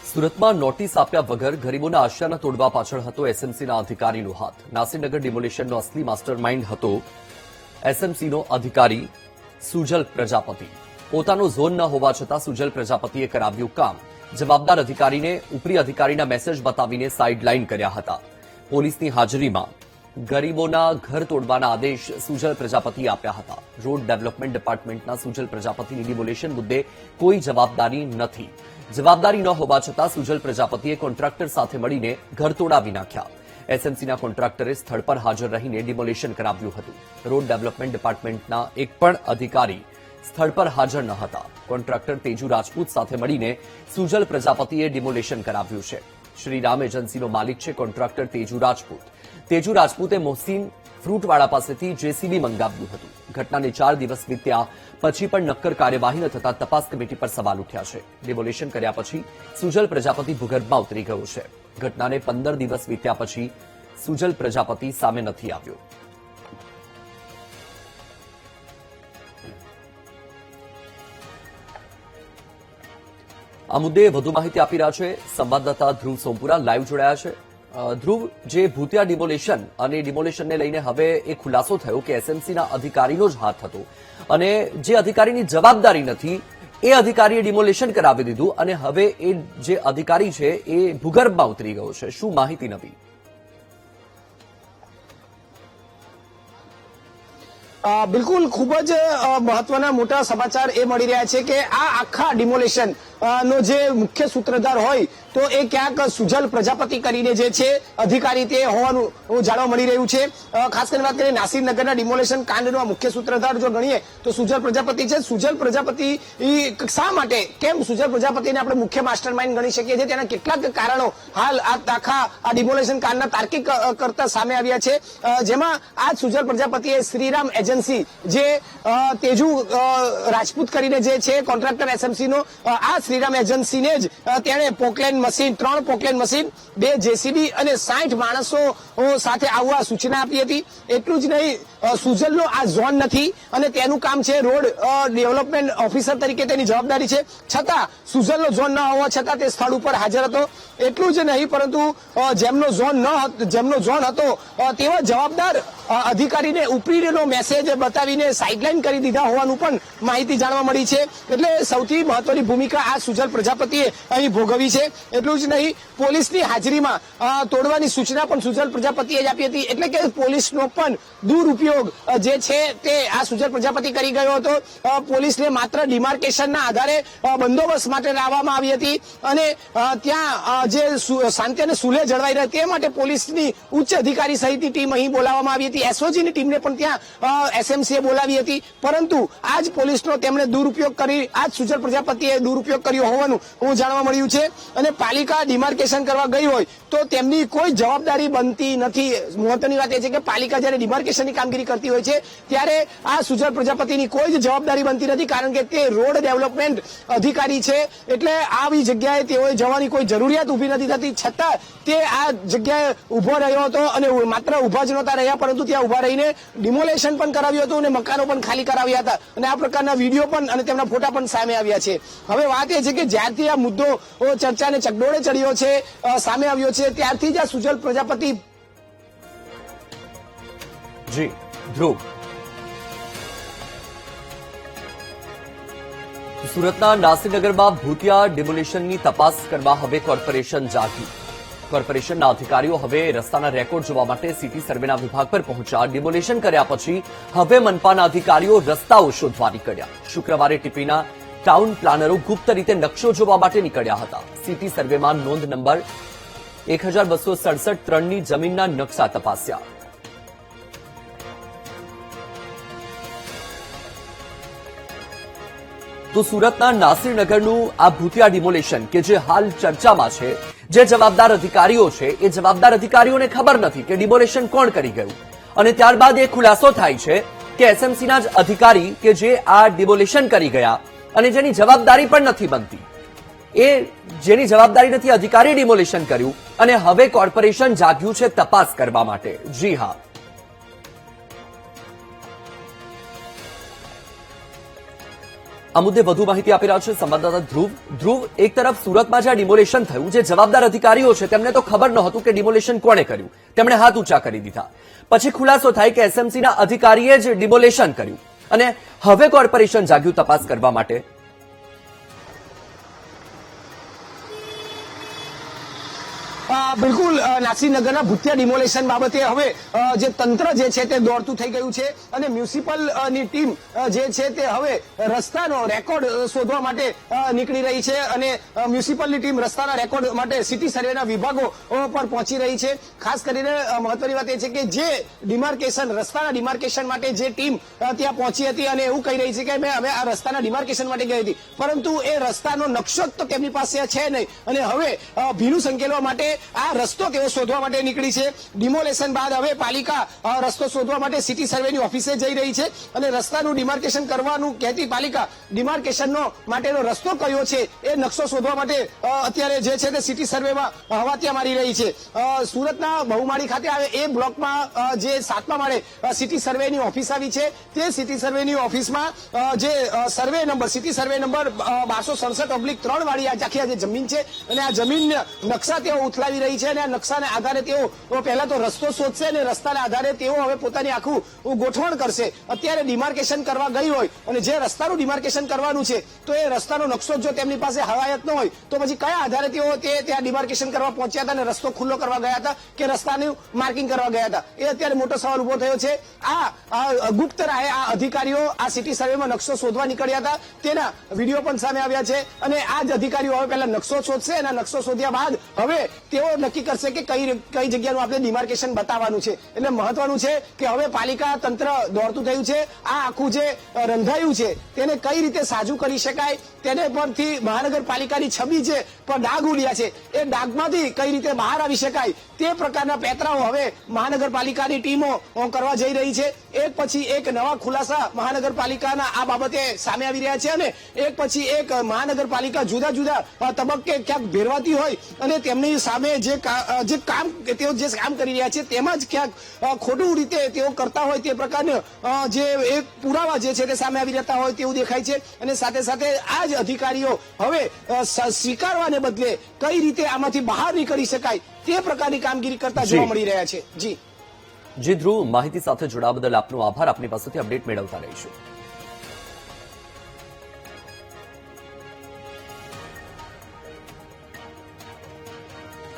સુરતમાં નોટિસ આપ્યા વગર ગરીબોના આશયાના તોડવા પાછળ હતો એસએમસીના અધિકારીનો હાથ. નાસિરનગર ડિમોલિશનનો અસલી માસ્ટરમાઇન્ડ હતો એસએમસીનો અધિકારી સુજલ પ્રજાપતિ. પોતાનો ઝોન ન હોવા છતાં સુજલ પ્રજાપતિએ કરાવ્યું કામ. જવાબદાર અધિકારીને ઉપરી અધિકારીના મેસેજ બતાવીને સાઇડલાઇન કર્યા હતા. પોલીસની હાજરીમાં ગરીબોના ઘર તોડવાના આદેશ સુજલ પ્રજાપતિએ આપ્યા હતા. રોડ ડેવલપમેન્ટ ડિપાર્ટમેન્ટના સુજલ પ્રજાપતિની ડિમોલિશન મુદ્દે કોઈ જવાબદારી નથી. જવાબદારી ન હોવા છતાં સુજલ પ્રજાપતિએ કોન્ટ્રાક્ટર સાથે મળીને ઘર તોડાવી નાખ્યા. એસએમસીના કોન્ટ્રાક્ટરે સ્થળ પર હાજર રહીને ડિમોલિશન કરાવ્યું હતું. રોડ ડેવલપમેન્ટ ડિપાર્ટમેન્ટના એક પણ અધિકારી સ્થળ પર હાજર ન હતા. કોન્ટ્રાક્ટર તેજુ રાજપૂત સાથે મળીને સુજલ પ્રજાપતિએ ડિમોલિશન કરાવ્યું છે. શ્રીરામ એજન્સીનો માલિક છે કોન્ટ્રાક્ટર તેજુ રાજપૂત. તેજુ રાજપૂતે મોહસીન ફ્રૂટવાળા પાસેથી જેસીબી મંગાવ્યું હતું. ઘટનાને 4 દિવસ વીત્યા પછી પણ નક્કર કાર્યવાહી ન થતા તપાસ કમિટી પર સવાલ ઉઠ્યા છે. ડિમોલિશન કર્યા પછી સુજલ પ્રજાપતિ ભૂગર્ભમાં ઉતરી ગયો છે. ઘટનાને 15 દિવસ વીત્યા પછી સુજલ પ્રજાપતિ સામે નથી આવ્યો. આ મુદ્દે વધુ માહિતી આપી રહ્યા છે સંવાદદાતા ધ્રુવ સોમપુરા લાઈવ જોડાયા છે. ધ્રુવ, જે ભૂતિયા ડિમોલિશન અને ડિમોલિશનને લઈને હવે એ ખુલાસો થયો કે એસએમસીના અધિકારીનો જ હાથ હતો અને જે અધિકારીની જવાબદારી નથી એ અધિકારીએ ડિમોલિશન કરાવી દીધું અને હવે એ જે અધિકારી છે એ ભૂગર્ભમાં ઉતરી ગયો છે. શું માહિતી નવી? બિલકુલ, ખૂબ જ મહત્વના મોટા સમાચાર એ મળી રહ્યા છે કે આ આખા ડિમોલિશન નો જે મુખ્ય સૂત્રધાર હોય તો એ ક્યાંક સુજલ પ્રજાપતિ કરીને જે છે અધિકારી તે હોવાનું જાણવા મળી રહ્યું છે. ખાસ કરીને વાત કરીએ નાસિરનગરના ડિમોલિશન કાંડનો મુખ્ય સૂત્રધાર જો ગણીએ તો સુજલ પ્રજાપતિ છે. સુજલ પ્રજાપતિ શા માટે, કેમ સુજલ પ્રજાપતિને આપણે મુખ્ય માસ્ટરમાઇન્ડ ગણી શકીએ છીએ, તેના કેટલાક કારણો હાલ આ આખા આ ડિમોલિશન કાંડના તાર્કિક કરતા સામે આવ્યા છે. જેમાં આ સુજલ પ્રજાપતિએ શ્રીરામ એજન્સી જે તેજુ રાજપૂત કરીને જે છે કોન્ટ્રાક્ટર એસએમસી નો, આ શ્રીરામ એજન્સીને જ તેણે Poclain machine, 3 Poclain machine, 2 JCB અને 60 માણસો સાથે આવવા સૂચના આપી હતી. એટલું જ નહીં, સુજલનો આ ઝોન નથી અને તેનું કામ છે રોડ ડેવલપમેન્ટ ઓફિસર તરીકે તેની જવાબદારી છે. છતાં સુજલનો ઝોન ન હોવા છતાં તે સ્થળ ઉપર હાજર હતો. એટલું જ નહીં, પરંતુ જેમનો ઝોન હતો તેવા જવાબદાર અધિકારીને ઉપરીનો મેસેજ બતાવીને સાઇડલાઇન કરી દીધા હોવાનું પણ માહિતી જાણવા મળી છે. એટલે સૌથી મહત્વની ભૂમિકા આ સુજલ પ્રજાપતિએ અહીં ભોગવી છે. એટલું જ નહીં, પોલીસની હાજરીમાં તોડવાની સૂચના પણ સુજલ પ્રજાપતિએ જ આપી હતી. એટલે કે પોલીસનો પણ દુરુપયોગ જે છે તે આ સુજલ પ્રજાપતિ કરી ગયો હતો. પોલીસને માત્ર ડિમાર્કેશનના આધારે બંદોબસ્ત માટે લાવવામાં આવી હતી અને ત્યાં જે શાંતિ અને સુલેહ જળવાઈ રહે તે માટે પોલીસની ઉચ્ચ અધિકારી સહિતની ટીમ અહીં બોલાવવામાં આવી હતી. એસઓજીની ટીમને પણ ત્યાં એસએમસીએ બોલાવી હતી. પરંતુ આ જ પોલીસનો તેમણે દુરુપયોગ કરી, આ જ સુજલ પ્રજાપતિએ દુરુપયોગ કર્યો હોવાનું જાણવા મળ્યું છે. અને પાલિકા ડિમાર્કેશન કરવા ગઈ હોય તો તેમની કોઈ જવાબદારી બનતી નથી. મહત્વની વાત એ છે કે પાલિકા જ્યારે ડિમાર્કેશનની કામગીરી કરતી હોય છે ત્યારે આ સુજલ પ્રજાપતિની કોઈ જ જવાબદારી બનતી નથી, કારણ કે તે રોડ ડેવલપમેન્ટ અધિકારી છે. એટલે આવી જગ્યાએ તેઓએ જવાની કોઈ જરૂરિયાત ઉભી નથી થતી. છતાં તે આ જગ્યાએ ઉભો રહ્યો હતો અને માત્ર ઉભા જ નહોતા રહ્યા, પરંતુ ત્યાં ઉભા રહીને ડિમોલેશન પણ કરાવ્યું હતું અને મકાનો પણ ખાલી કરાવ્યા હતા. અને આ પ્રકારના વિડીયો પણ અને તેમના ફોટા પણ સામે આવ્યા છે. હવે વાત એ છે કે જ્યારથી આ મુદ્દો ચર્ચાને ચકડોળે ચડ્યો છે, સામે આવ્યો છે, ત્યારથી જ આ સુજલ પ્રજાપતિ. જી ધ્રુવ, સુરતના નાસિરનગરમાં ભૂતિયા ડિમોલિશનની તપાસ કરવા હવે કોર્પોરેશન જાગ્યું. કોર્પોરેશનના અધિકારીઓ હવે રસ્તાના રેકોર્ડ જોવા માટે સિટી સર્વેના વિભાગ પર પહોંચ્યા. ડિમોલિશન કર્યા પછી હવે મનપાના અધિકારીઓ રસ્તાઓ શોધવા નીકળ્યા. શુક્રવારે ટીપીના ટાઉન પ્લાનરો ગુપ્ત રીતે નકશો જોવા માટે નીકળ્યા હતા. સિટી સર્વેમાં નોંધ નંબર 1267-3ની જમીનના નકશા તપાસ્યા. તો સુરતના નાસિરનગરનું આ ભૂતિયા ડિમોલિશન કે જે હાલ ચર્ચામાં છે, જે જવાબદાર અધિકારીઓ છે એ જવાબદાર અધિકારીઓને ખબર નથી કે ડિમોલિશન કોણ કરી ગયું. અને ત્યારબાદ એ ખુલાસો થાય છે કે એસએમસીના જ અધિકારી કે જે આ ડિમોલિશન કરી ગયા અને જેની જવાબદારી પણ નથી બનતી, એ જેની જવાબદારી નથી અધિકારી ડિમોલિશન કર્યું અને હવે કોર્પોરેશન જાગ્યું છે તપાસ કરવા માટે. જી હા, આ મુદ્દે વધુ માહિતી આપી રહ્યા છે સંવાદદાતા ધ્રુવ, એક તરફ સુરતમાં જ્યાં ડિમોલેશન થયું, જે જવાબદાર અધિકારીઓ છે તેમને તો ખબર નહોતું કે ડિમોલેશન કોણે કર્યું, તેમણે હાથ ઊંચા કરી દીધા. પછી ખુલાસો થાય કે એસએમસીના અધિકારીએ જ ડિમોલેશન કર્યું અને હવે કોર્પોરેશન જાગ્યું તપાસ કરવા માટે. બિલકુલ નાસીનગરના ભૂતિયા ડિમોલેશન બાબતે હવે જે તંત્ર જે છે તે દોડતું થઈ ગયું છે અને મ્યુનિસિપલની ટીમ જે છે તે હવે રસ્તાનો રેકોર્ડ શોધવા માટે નીકળી રહી છે અને મ્યુનિસિપલની ટીમ રસ્તાના રેકોર્ડ માટે સિટી સર્વેના વિભાગો પર પહોંચી રહી છે. ખાસ કરીને મહત્વની વાત એ છે કે જે ડિમાર્કેશન રસ્તાના ડિમાર્કેશન માટે જે ટીમ ત્યાં પહોંચી હતી અને એવું કહી રહી છે કે મેં હવે આ રસ્તાના ડિમાર્કેશન માટે ગઈ હતી, પરંતુ એ રસ્તાનો નકશો તો તેમની પાસે છે નહીં અને હવે ભીનું સંકેલવા માટે આ રસ્તો તેઓ શોધવા માટે નીકળી છે. ડિમોલેશન બાદ હવે પાલિકા રસ્તો શોધવા માટે સિટી સર્વેની ઓફિસે જઈ રહી છે અને રસ્તાનું ડિમાર્કેશન કરવાનું કહેતી પાલિકા ડિમાર્કેશનનો માટેનો રસ્તો કયો છે એ નકશો શોધવા માટે અત્યારે જે છે તે સિટી સર્વેમાં હવાતિયા મારી રહી છે. સુરતના બહુમાળી ખાતે આવે એ બ્લોકમાં જે 7મા માળે સિટી સર્વેની ઓફિસ આવી છે, તે સિટી સર્વેની ઓફિસમાં જે survey number city survey number 1267/3 વાળી આખી આ જે જમીન છે અને આ જમીન નકશા તેઓ ઉથલાવી રહી છે અને આ નકશાના આધારે તેઓ પહેલા તો રસ્તો શોધશે અને રસ્તાના આધારે તેઓ હવે પોતાની આખું ગોઠવણ કરશે. અત્યારે ડિમાર્કેશન કરવા ગઈ હોય અને જે રસ્તાનું ડિમાર્કેશન કરવાનું છે તો એ રસ્તાનો નકશો જો તેમની પાસે હવાયત ન હોય તો પછી કયા આધારે તેઓ ત્યાં ડિમાર્કેશન કરવા પહોંચ્યા હતા અને રસ્તો ખુલ્લો કરવા ગયા હતા કે રસ્તાનું માર્કિંગ કરવા ગયા હતા, એ અત્યારે મોટો સવાલ ઉભો થયો છે. આ ગુપ્ત રાહે આ અધિકારીઓ આ સિટી સર્વેમાં નકશો શોધવા નીકળ્યા હતા, તેના વિડીયો પણ સામે આવ્યા છે અને આ જ અધિકારીઓ હવે પહેલા નકશો શોધશે અને નકશો શોધ્યા બાદ હવે તેઓ નક્કી કરશે કે કઈ જગ્યાનું આપણે ડિમાર્કેશન બતાવવાનું છે. એટલે મહત્વનું છે કે હવે પાલિકા તંત્ર દોડતું થયું છે. આ આખું જે રંધાયું છે તેને કઈ રીતે સાજું કરી શકાય, તેને પરથી મહાનગરપાલિકાની છબી છે પણ ડાઘ ઉડ્યા છે, એ ડાઘમાંથી કઈ રીતે બહાર આવી શકાય તે પ્રકારના પેતરાઓ હવે મહાનગરપાલિકાની ટીમો કરવા જઈ રહી છે. એક પછી એક નવા ખુલાસા મહાનગરપાલિકાના આ બાબતે સામે આવી રહ્યા છે અને એક પછી એક મહાનગરપાલિકા જુદા જુદા તબક્કે ક્યાંક ભેરવાતી હોય અને તેમની સામે તેઓ જે કામ કરી રહ્યા છે તેમાં જ ક્યાંક ખોટું રીતે તેઓ કરતા હોય તે પ્રકારના જે એક પુરાવા જે છે તે સામે આવી રહેતા હોય તેવું દેખાય છે. અને સાથે સાથે આ જ અધિકારીઓ હવે સ્વીકારવાને બદલે કઈ રીતે આમાંથી બહાર નીકળી શકાય તે પ્રકારની કામગીરી કરતા જોવા મળી રહ્યા છે. જી ધ્રુવ, માહિતી સાથે જોડાવા બદલ આપનો આભાર. આપની પાસેથી અપડેટ મેળવતા રહીશું.